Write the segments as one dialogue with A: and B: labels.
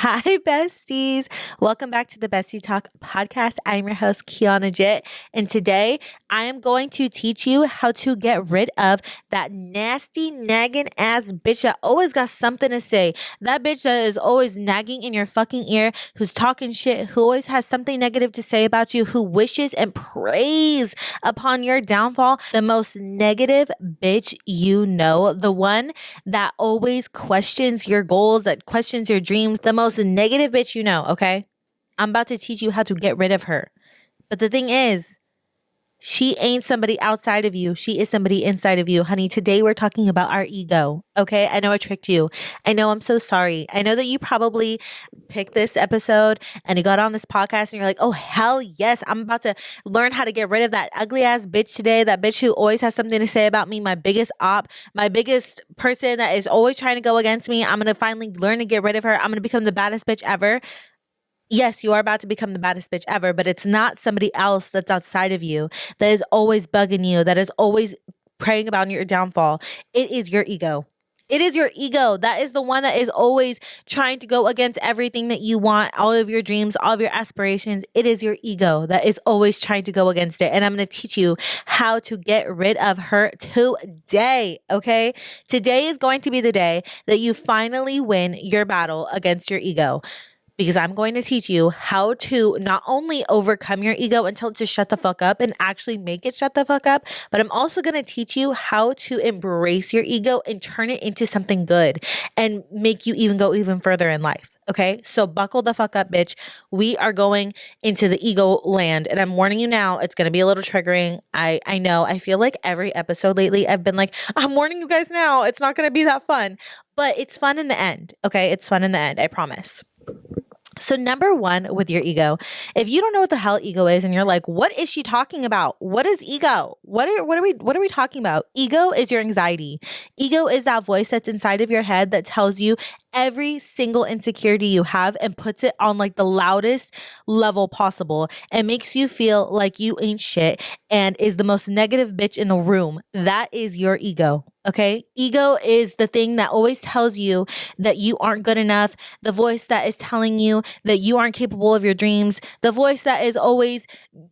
A: Hi, besties. Welcome back to the Bestie Talk podcast. I'm your host, Kiannajit, and today I am going to teach you how to get rid of that nasty, nagging ass bitch that always got something to say. That bitch that is always nagging in your fucking ear, who's talking shit, who always has something negative to say about you, who wishes and prays upon your downfall. The most negative bitch you know, the one that always questions your goals, that questions your dreams, the most negative bitch you know, okay? I'm about to teach you how to get rid of her. But the thing is, she ain't somebody outside of you. She is somebody inside of you. Honey, today we're talking about our ego, okay? I know I tricked you. I know I'm so sorry. I know that you probably picked this episode and you got on this podcast and you're like, oh, hell yes, I'm about to learn how to get rid of that ugly ass bitch today. That bitch who always has something to say about me, my biggest op, my biggest person that is always trying to go against me. I'm going to finally learn to get rid of her. I'm going to become the baddest bitch ever. Yes, you are about to become the baddest bitch ever, but it's not somebody else that's outside of you that is always bugging you, that is always praying about your downfall. It is your ego. It is your ego. That is the one that is always trying to go against everything that you want, all of your dreams, all of your aspirations. It is your ego that is always trying to go against it. And I'm going to teach you how to get rid of her today, okay? Today is going to be the day that you finally win your battle against your ego. Because I'm going to teach you how to not only overcome your ego and tell it to shut the fuck up and actually make it shut the fuck up, but I'm also going to teach you how to embrace your ego and turn it into something good and make you even go even further in life. Okay, so buckle the fuck up, bitch. We are going into the ego land, and I'm warning you now, it's going to be a little triggering. I know. I feel like every episode lately, I've been like, I'm warning you guys now. It's not going to be that fun, but it's fun in the end. Okay, it's fun in the end. I promise. So number one with your ego, if you don't know what the hell ego is and you're like, what is she talking about? What is ego? What are we talking about? Ego is your anxiety. Ego is that voice that's inside of your head that tells you every single insecurity you have and puts it on like the loudest level possible and makes you feel like you ain't shit and is the most negative bitch in the room. That is your ego. Okay. Ego is the thing that always tells you that you aren't good enough. The voice that is telling you that you aren't capable of your dreams. The voice that is always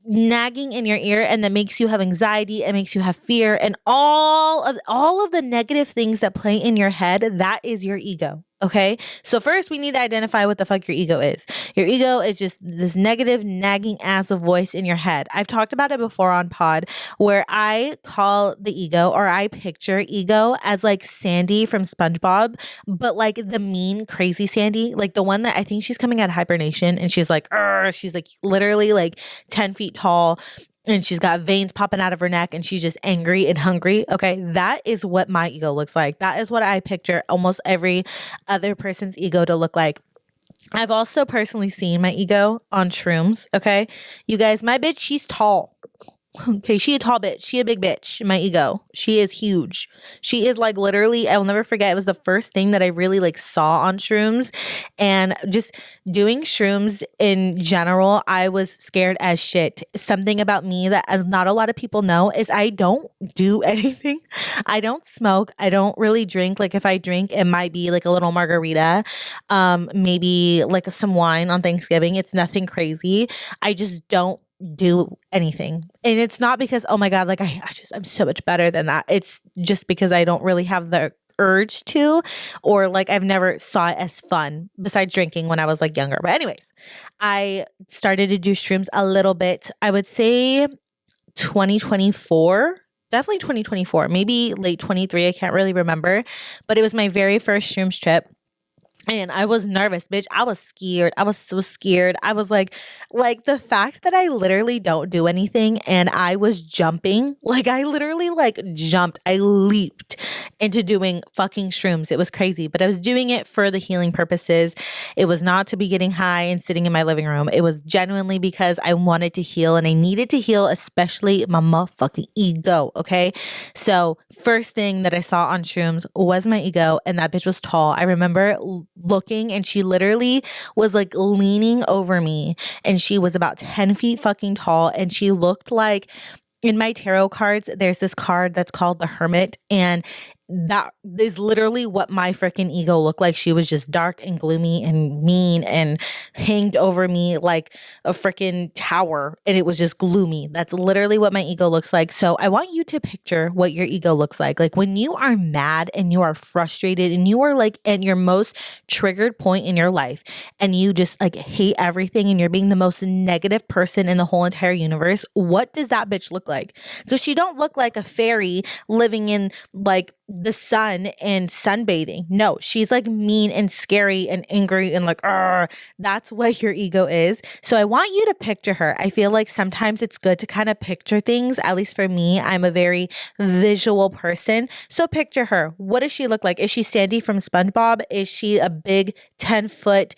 A: nagging in your ear and that makes you have anxiety and makes you have fear and all of the negative things that play in your head. That is your ego. Okay. So first we need to identify what the fuck your ego is. Your ego is just this negative nagging ass of voice in your head. I've talked about it before on pod where I call the ego or I picture ego as like Sandy from SpongeBob, but like the mean, crazy Sandy, like the one that I think she's coming out of hibernation and she's like, she's like literally like 10 feet tall. And she's got veins popping out of her neck and she's just angry and hungry. Okay. That is what my ego looks like. That is what I picture almost every other person's ego to look like. I've also personally seen my ego on shrooms. Okay. You guys, my bitch, she's tall. Okay, she a tall bitch. She a big bitch. My ego. She is huge. She is like literally, I will never forget. It was the first thing that I really like saw on shrooms, and just doing shrooms in general, I was scared as shit. Something about me that not a lot of people know is I don't do anything. I don't smoke. I don't really drink. Like if I drink, it might be like a little margarita, maybe like some wine on Thanksgiving. It's nothing crazy. I just don't do anything. And it's not because, oh my God, like I'm so much better than that. It's just because I don't really have the urge to, or like I've never saw it as fun besides drinking when I was like younger. But anyways, I started to do shrooms a little bit. I would say 2024. Definitely 2024, maybe late 23. I can't really remember, but it was my very first shrooms trip. And I was nervous, bitch. I was scared. I was so scared. I was like the fact that I literally don't do anything and I was jumping, like I literally like jumped. I leaped into doing fucking shrooms. It was crazy, but I was doing it for the healing purposes. It was not to be getting high and sitting in my living room. It was genuinely because I wanted to heal and I needed to heal, especially my motherfucking ego. Okay. So first thing that I saw on shrooms was my ego, and that bitch was tall. I remember looking and she literally was like leaning over me and she was about 10 feet fucking tall and she looked like, in my tarot cards, there's this card that's called the Hermit, and that is literally what my freaking ego looked like. She was just dark and gloomy and mean and hanged over me like a freaking tower, and it was just gloomy. That's literally what my ego looks like. So I want you to picture what your ego looks like. Like when you are mad and you are frustrated and you are like at your most triggered point in your life and you just like hate everything and you're being the most negative person in the whole entire universe, what does that bitch look like? Because she don't look like a fairy living in like the sun and sunbathing. No, she's like mean and scary and angry and like, that's what your ego is. So I want you to picture her. I feel like sometimes it's good to kind of picture things. At least for me, I'm a very visual person. So picture her. What does she look like? Is she Sandy from SpongeBob? Is she a big 10-foot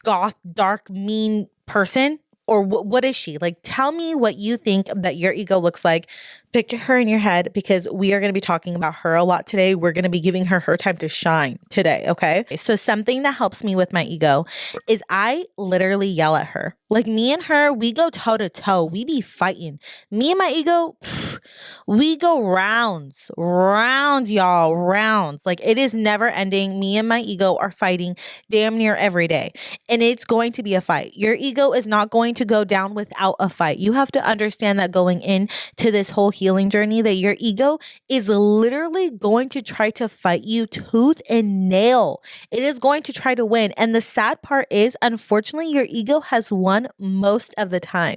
A: goth, dark, mean person? Or what is she? Like, tell me what you think that your ego looks like. Picture her in your head, because we are going to be talking about her a lot today. We're going to be giving her time to shine today, okay? So something that helps me with my ego is I literally yell at her. Like me and her, we go toe to toe. We be fighting. Me and my ego, we go rounds, y'all, rounds. Like it is never ending. Me and my ego are fighting damn near every day. And it's going to be a fight. Your ego is not going to go down without a fight. You have to understand that going into this whole healing journey, that your ego is literally going to try to fight you tooth and nail. It is going to try to win. And the sad part is, unfortunately, your ego has won most of the time.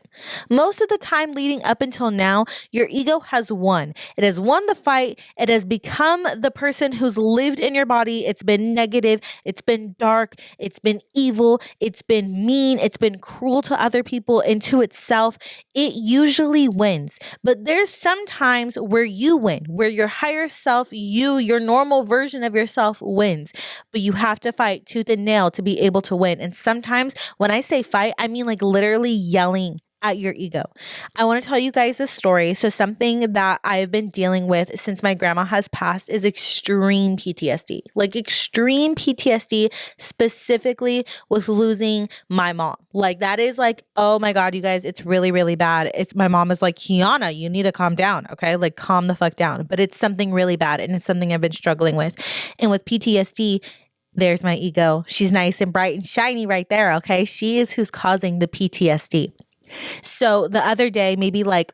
A: Most of the time leading up until now, your ego has won. It has won the fight. It has become the person who's lived in your body. It's been negative. It's been dark. It's been evil. It's been mean. It's been cruel to other people and to itself. It usually wins. But there's sometimes where you win, where your higher self, your normal version of yourself wins. But you have to fight tooth and nail to be able to win. And sometimes when I say fight, I mean like literally yelling at your ego. I want to tell you guys a story. So something that I've been dealing with since my grandma has passed is extreme PTSD. Like extreme PTSD, specifically with losing my mom. Like that is like, oh my God, you guys, it's really, really bad. My mom is like, Kianna, you need to calm down. Okay. Like calm the fuck down. But it's something really bad. And it's something I've been struggling with. And with PTSD, there's my ego. She's nice and bright and shiny right there. Okay. She is who's causing the PTSD. So the other day, maybe like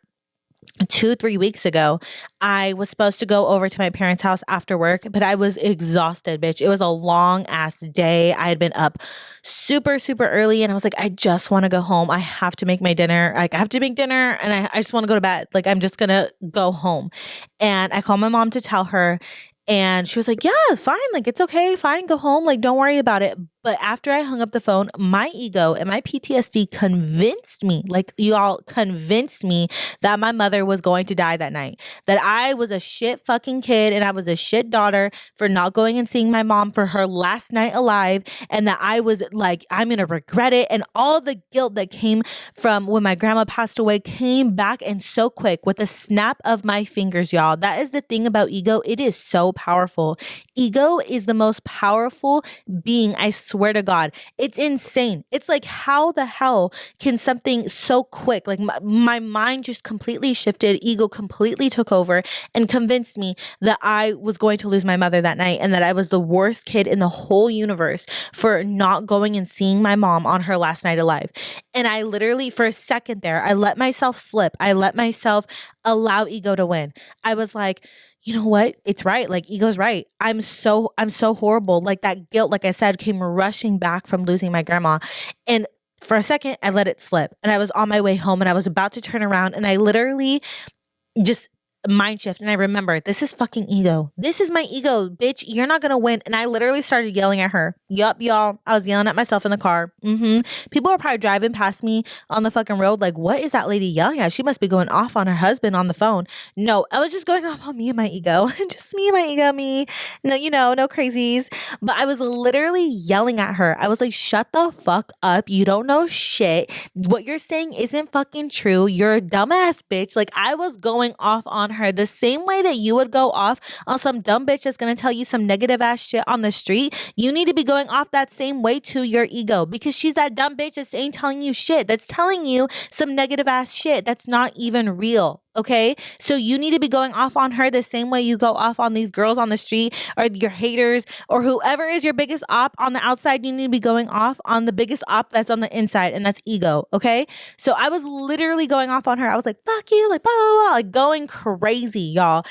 A: 2-3 weeks ago, I was supposed to go over to my parents' house after work, but I was exhausted, bitch. It was a long ass day. I had been up super, super early and I was like, I just want to go home. I have to make my dinner. Like I have to make dinner and I just want to go to bed. Like I'm just going to go home. And I called my mom to tell her. And she was like, yeah, fine. Like, it's okay. Fine. Go home. Like, don't worry about it. But after I hung up the phone, my ego and my PTSD convinced me, like y'all convinced me that my mother was going to die that night, that I was a shit fucking kid and I was a shit daughter for not going and seeing my mom for her last night alive. And that I was like, I'm going to regret it. And all the guilt that came from when my grandma passed away came back and so quick with a snap of my fingers, y'all. That is the thing about ego. It is so powerful. Ego is the most powerful being, I swear to God. It's insane. It's like, how the hell can something so quick, like my mind just completely shifted, ego completely took over and convinced me that I was going to lose my mother that night and that I was the worst kid in the whole universe for not going and seeing my mom on her last night alive. And I literally, for a second there, I let myself slip. I let myself allow ego to win. I was like, you know what? It's right. Like ego's right. I'm so horrible. Like that guilt, like I said, came rushing back from losing my grandma. And for a second, I let it slip and I was on my way home and I was about to turn around and I literally just mind shift. And I remember, this is fucking ego. This is my ego, bitch. You're not going to win. And I literally started yelling at her. Yup, y'all. I was yelling at myself in the car. People were probably driving past me on the fucking road. Like, what is that lady yelling at? She must be going off on her husband on the phone. No, I was just going off on me and my ego. Just me and my ego, me. No, no crazies. But I was literally yelling at her. I was like, shut the fuck up. You don't know shit. What you're saying isn't fucking true. You're a dumbass bitch. Like I was going off on her the same way that you would go off on some dumb bitch that's going to tell you some negative ass shit on the street. You need to be going off that same way to your ego because she's that dumb bitch that's ain't telling you shit, that's telling you some negative ass shit that's not even real. Okay. So you need to be going off on her the same way you go off on these girls on the street or your haters or whoever is your biggest op on the outside. You need to be going off on the biggest op that's on the inside, and that's ego. Okay. So I was literally going off on her. I was like, fuck you, like, blah, blah, blah, like going crazy, y'all.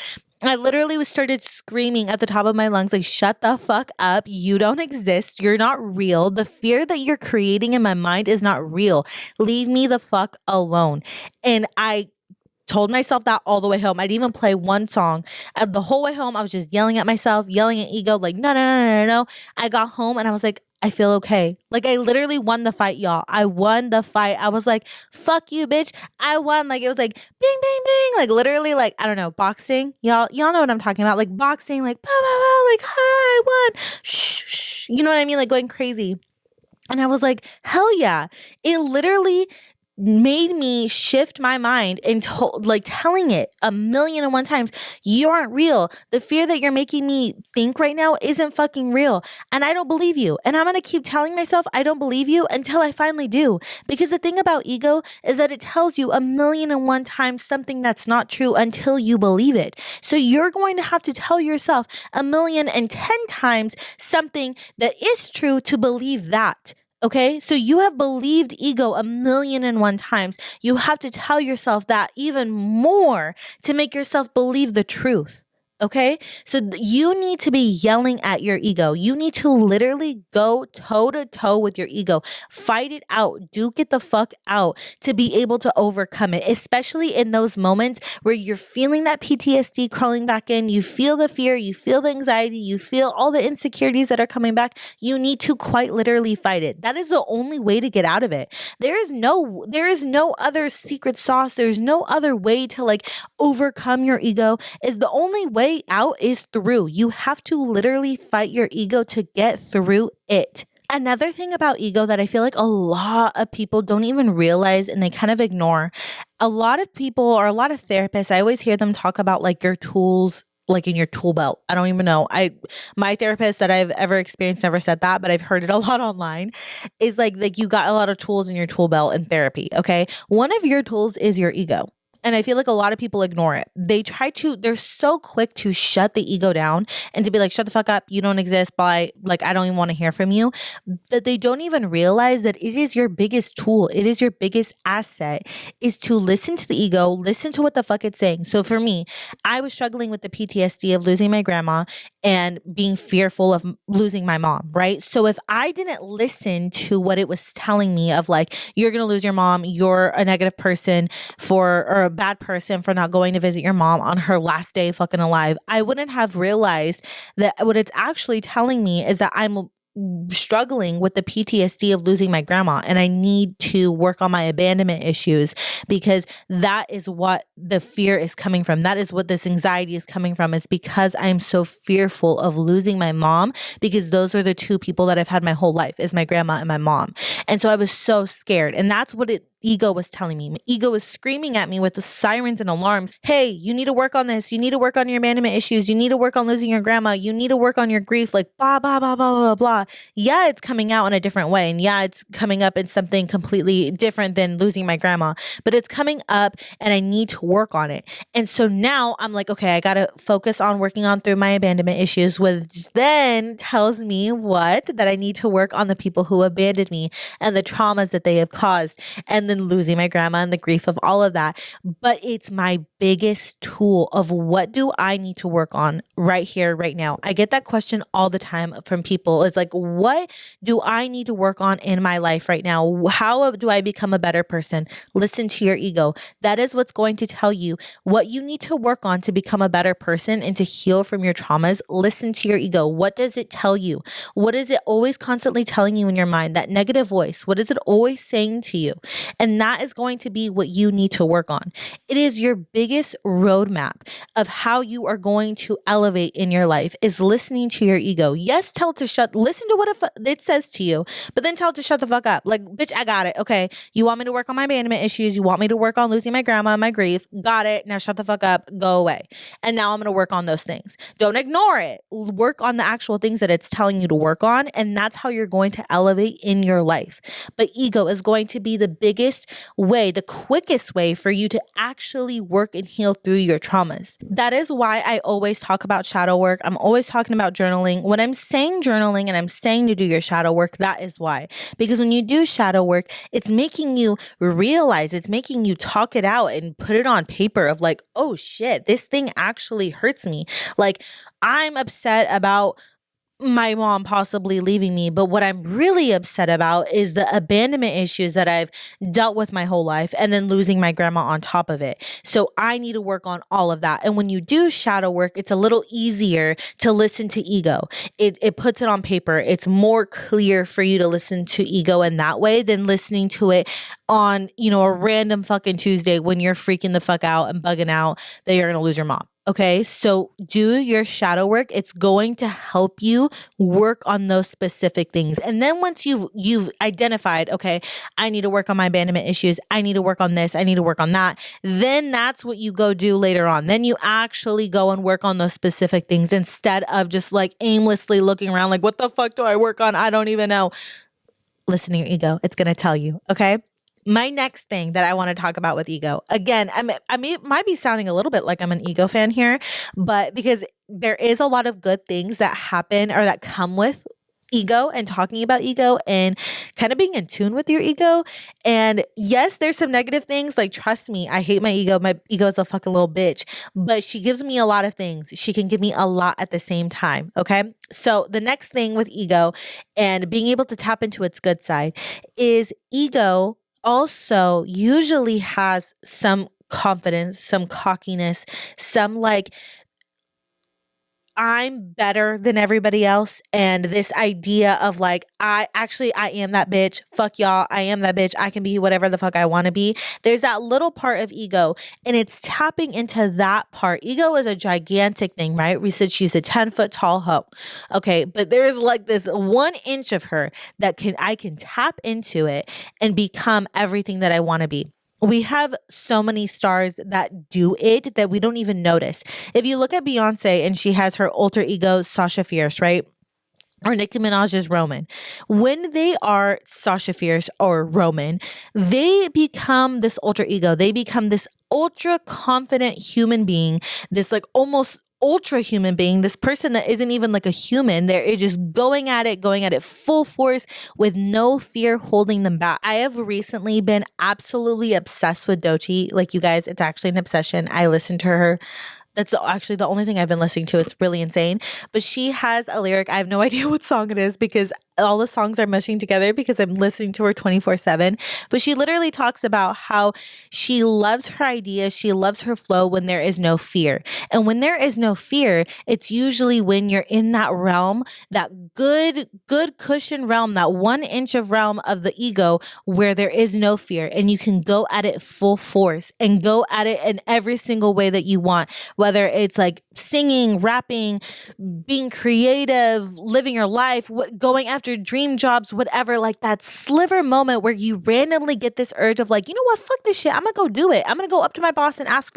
A: I literally started screaming at the top of my lungs, like, shut the fuck up. You don't exist. You're not real. The fear that you're creating in my mind is not real. Leave me the fuck alone. And I told myself that all the way home. I didn't even play one song. The whole way home, I was just yelling at myself, yelling at ego, like, no, no, no, no, no, no. I got home and I was like, I feel okay. Like, I literally won the fight, y'all. I won the fight. I was like, fuck you, bitch. I won. Like, it was like, bing, bing, bing. Like, literally, like, I don't know, boxing. Y'all know what I'm talking about. Like, boxing, like, bah, bah, bah, like, hi, I won. Shh, shh. You know what I mean? Like, going crazy. And I was like, hell yeah. It literally made me shift my mind and like telling it 1,000,001 times, you aren't real. The fear that you're making me think right now isn't fucking real. And I don't believe you. And I'm going to keep telling myself I don't believe you until I finally do. Because the thing about ego is that it tells you 1,000,001 times something that's not true until you believe it. So you're going to have to tell yourself 1,010 times something that is true to believe that. Okay, so you have believed ego 1,000,001 times. You have to tell yourself that even more to make yourself believe the truth. Okay, so you need to be yelling at your ego. You need to literally go toe to toe with your ego, fight it out, duke it the fuck out to be able to overcome it, especially in those moments where you're feeling that PTSD crawling back in. You feel the fear, you feel the anxiety, you feel all the insecurities that are coming back. You need to quite literally fight it. That is the only way to get out of it. There is no other secret sauce. There's no other way to like overcome your ego. Is the only way out is through. You have to literally fight your ego to get through it. Another thing about ego that I feel like a lot of people don't even realize and they kind of ignore. A lot of people or a lot of therapists, I always hear them talk about like your tools, like in your tool belt. I don't even know. My therapist that I've ever experienced never said that, but I've heard it a lot online. Is like you got a lot of tools in your tool belt in therapy. Okay. One of your tools is your ego. And I feel like a lot of people ignore it. They're so quick to shut the ego down and to be like, shut the fuck up. You don't exist. Bye. Like, I don't even want to hear from you. That they don't even realize that it is your biggest tool. It is your biggest asset is to listen to the ego, listen to what the fuck it's saying. So for me, I was struggling with the PTSD of losing my grandma and being fearful of losing my mom, right? So if I didn't listen to what it was telling me of like, you're going to lose your mom, you're a negative person or a bad person for not going to visit your mom on her last day fucking alive, I wouldn't have realized that what it's actually telling me is that I'm struggling with the PTSD of losing my grandma and I need to work on my abandonment issues because that is what the fear is coming from. That is what this anxiety is coming from. It's because I'm so fearful of losing my mom because those are the two people that I've had my whole life is my grandma and my mom. And so I was so scared. And that's what ego was telling me. My ego was screaming at me with the sirens and alarms. Hey, you need to work on this. You need to work on your abandonment issues. You need to work on losing your grandma. You need to work on your grief. Like blah, blah, blah, blah, blah, blah. Yeah, it's coming out in a different way. And yeah, it's coming up in something completely different than losing my grandma, but it's coming up and I need to work on it. And so now I'm like, okay, I got to focus on working on through my abandonment issues, which then tells me that I need to work on the people who abandoned me and the traumas that they have caused. And then losing my grandma and the grief of all of that. But it's my biggest tool of what do I need to work on right here, right now. I get that question all the time from people. It's like, what do I need to work on in my life right now? How do I become a better person? Listen to your ego. That is what's going to tell you what you need to work on to become a better person and to heal from your traumas. Listen to your ego. What does it tell you? What is it always constantly telling you in your mind? That negative voice, what is it always saying to you? And that is going to be what you need to work on. It is your biggest roadmap of how you are going to elevate in your life is listening to your ego. Yes, tell it to listen to what it says to you, but then tell it to shut the fuck up. Like, bitch, I got it. Okay. You want me to work on my abandonment issues. You want me to work on losing my grandma and my grief. Got it. Now shut the fuck up. Go away. And now I'm going to work on those things. Don't ignore it. Work on the actual things that it's telling you to work on. And that's how you're going to elevate in your life. But ego is going to be the biggest easiest way, the quickest way for you to actually work and heal through your traumas. That is why I always talk about shadow work. I'm always talking about journaling. When I'm saying journaling and I'm saying to do your shadow work, that is why. Because when you do shadow work, it's making you realize, it's making you talk it out and put it on paper of like, oh shit, this thing actually hurts me. Like, I'm upset about my mom possibly leaving me, but what I'm really upset about is the abandonment issues that I've dealt with my whole life and then losing my grandma on top of it. So I need to work on all of that. And when you do shadow work, it's a little easier to listen to ego. It puts it on paper. It's more clear for you to listen to ego in that way than listening to it on, a random fucking Tuesday when you're freaking the fuck out and bugging out that you're going to lose your mom. Okay, so do your shadow work. It's going to help you work on those specific things. And then once you've identified, okay, I need to work on my abandonment issues, I need to work on this, I need to work on that, then that's what you go do later on. Then you actually go and work on those specific things instead of just like aimlessly looking around like, what the fuck do I work on? I don't even know. Listen to your ego. It's going to tell you, okay? My next thing that I want to talk about with ego, again, might be sounding a little bit like I'm an ego fan here, but because there is a lot of good things that happen or that come with ego and talking about ego and kind of being in tune with your ego. And yes, there's some negative things. Like, trust me, I hate my ego. My ego is a fucking little bitch, but she gives me a lot of things. She can give me a lot at the same time. Okay. So the next thing with ego and being able to tap into its good side is ego also usually has some confidence, some cockiness, some like, I'm better than everybody else. And this idea of like, I am that bitch. Fuck y'all. I am that bitch. I can be whatever the fuck I want to be. There's that little part of ego and it's tapping into that part. Ego is a gigantic thing, right? We said she's a 10-foot tall hoe. Okay. But there's like this 1 inch of her that I can tap into it and become everything that I want to be. We have so many stars that do it that we don't even notice. If you look at Beyonce and she has her alter ego, Sasha Fierce, right? Or Nicki Minaj's Roman. When they are Sasha Fierce or Roman, they become this alter ego. They become this ultra confident human being, this like almost ultra human being, this person that isn't even like a human. They're just going at it full force with no fear holding them back. I have recently been absolutely obsessed with Doechii. Like, you guys, it's actually an obsession. I listen to her. That's actually the only thing I've been listening to. It's really insane. But she has a lyric. I have no idea what song it is because all the songs are mushing together because I'm listening to her 24/7. But she literally talks about how she loves her ideas. She loves her flow when there is no fear. And when there is no fear, it's usually when you're in that realm, that good cushion realm, that 1 inch of realm of the ego where there is no fear and you can go at it full force and go at it in every single way that you want. Whether it's like singing, rapping, being creative, living your life, going after dream jobs, whatever, like that sliver moment where you randomly get this urge of like, you know what, fuck this shit. I'm gonna go do it. I'm gonna go up to my boss and ask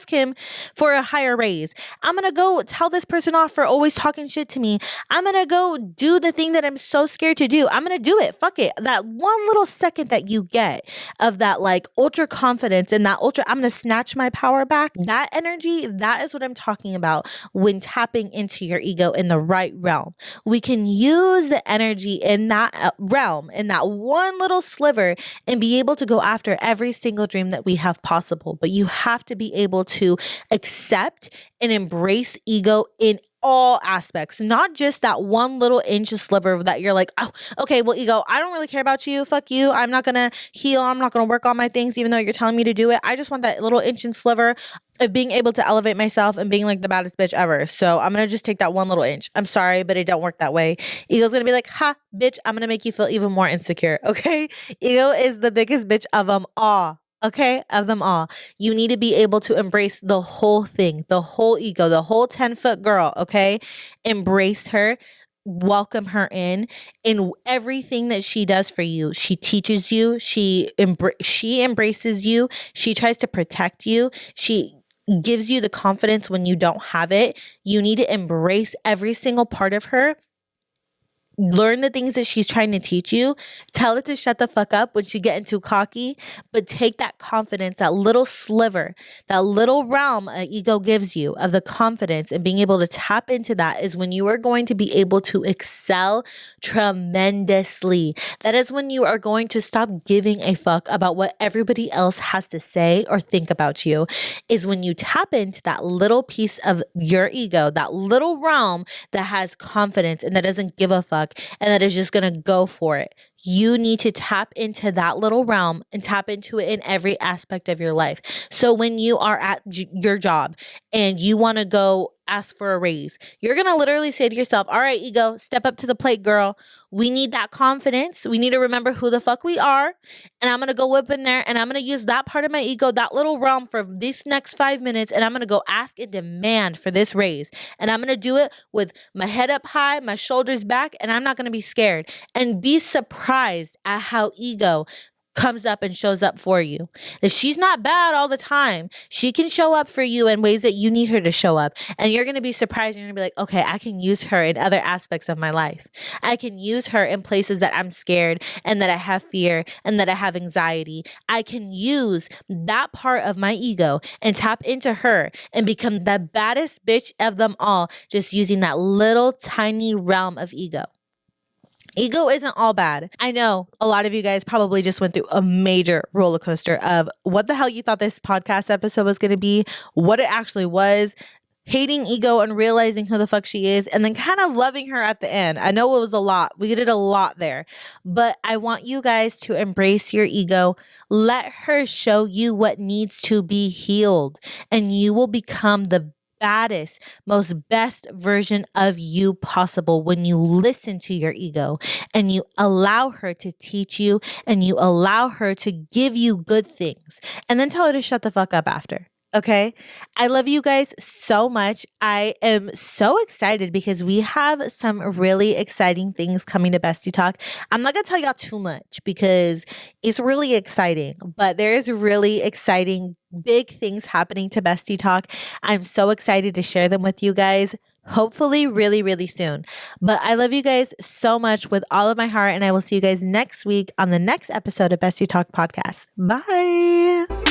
A: him for a higher raise. I'm gonna go tell this person off for always talking shit to me. I'm gonna go do the thing that I'm so scared to do. I'm gonna do it. Fuck it. That one little second that you get of that like ultra confidence and that I'm gonna snatch my power back. That energy, that is what I'm talking about when tapping into your ego in the right realm. We can use the energy in that realm, in that one little sliver, and be able to go after every single dream that we have possible. But you have to be able to accept and embrace ego in all aspects, not just that one little inch of sliver that you're like, oh, okay, well, ego, I don't really care about you. Fuck you. I'm not going to heal. I'm not going to work on my things, even though you're telling me to do it. I just want that little inch and sliver of being able to elevate myself and being like the baddest bitch ever. So I'm going to just take that one little inch. I'm sorry, but it don't work that way. Ego's going to be like, ha, bitch, I'm going to make you feel even more insecure. Okay. Ego is the biggest bitch of them all. Okay, of them all. You need to be able to embrace the whole thing, the whole ego, the whole 10-foot girl. Okay, embrace her, welcome her in everything that she does for you. She teaches you. She embraces you. She tries to protect you. She gives you the confidence when you don't have it. You need to embrace every single part of her learn the things that she's trying to teach you. Tell it to shut the fuck up when she getting too cocky, but take that confidence, that little sliver, that little realm an ego gives you of the confidence, and being able to tap into that is when you are going to be able to excel tremendously. That is when you are going to stop giving a fuck about what everybody else has to say or think about you, is when you tap into that little piece of your ego, that little realm that has confidence and that doesn't give a fuck and that is just going to go for it. You need to tap into that little realm and tap into it in every aspect of your life. So when you are at your job and you want to go ask for a raise, you're going to literally say to yourself, all right, ego, step up to the plate, girl. We need that confidence. We need to remember who the fuck we are. And I'm going to go whip in there and I'm going to use that part of my ego, that little realm for this next 5 minutes. And I'm going to go ask and demand for this raise. And I'm going to do it with my head up high, my shoulders back, and I'm not going to be scared. And be surprised at how ego comes up and shows up for you. That she's not bad all the time. She can show up for you in ways that you need her to show up. And you're going to be surprised. You're going to be like, okay, I can use her in other aspects of my life. I can use her in places that I'm scared and that I have fear and that I have anxiety. I can use that part of my ego and tap into her and become the baddest bitch of them all, just using that little tiny realm of ego. Ego isn't all bad. I know a lot of you guys probably just went through a major roller coaster of what the hell you thought this podcast episode was going to be, what it actually was, hating ego and realizing who the fuck she is, and then kind of loving her at the end. I know it was a lot. We did a lot there, but I want you guys to embrace your ego. Let her show you what needs to be healed, and you will become the baddest, most best version of you possible when you listen to your ego and you allow her to teach you and you allow her to give you good things and then tell her to shut the fuck up after. Okay. I love you guys so much. I am so excited because we have some really exciting things coming to Bestie Talk. I'm not going to tell y'all too much because it's really exciting, but there is really exciting big things happening to Bestie Talk. I'm so excited to share them with you guys. Hopefully really, really soon. But I love you guys so much with all of my heart. And I will see you guys next week on the next episode of Bestie Talk Podcast. Bye.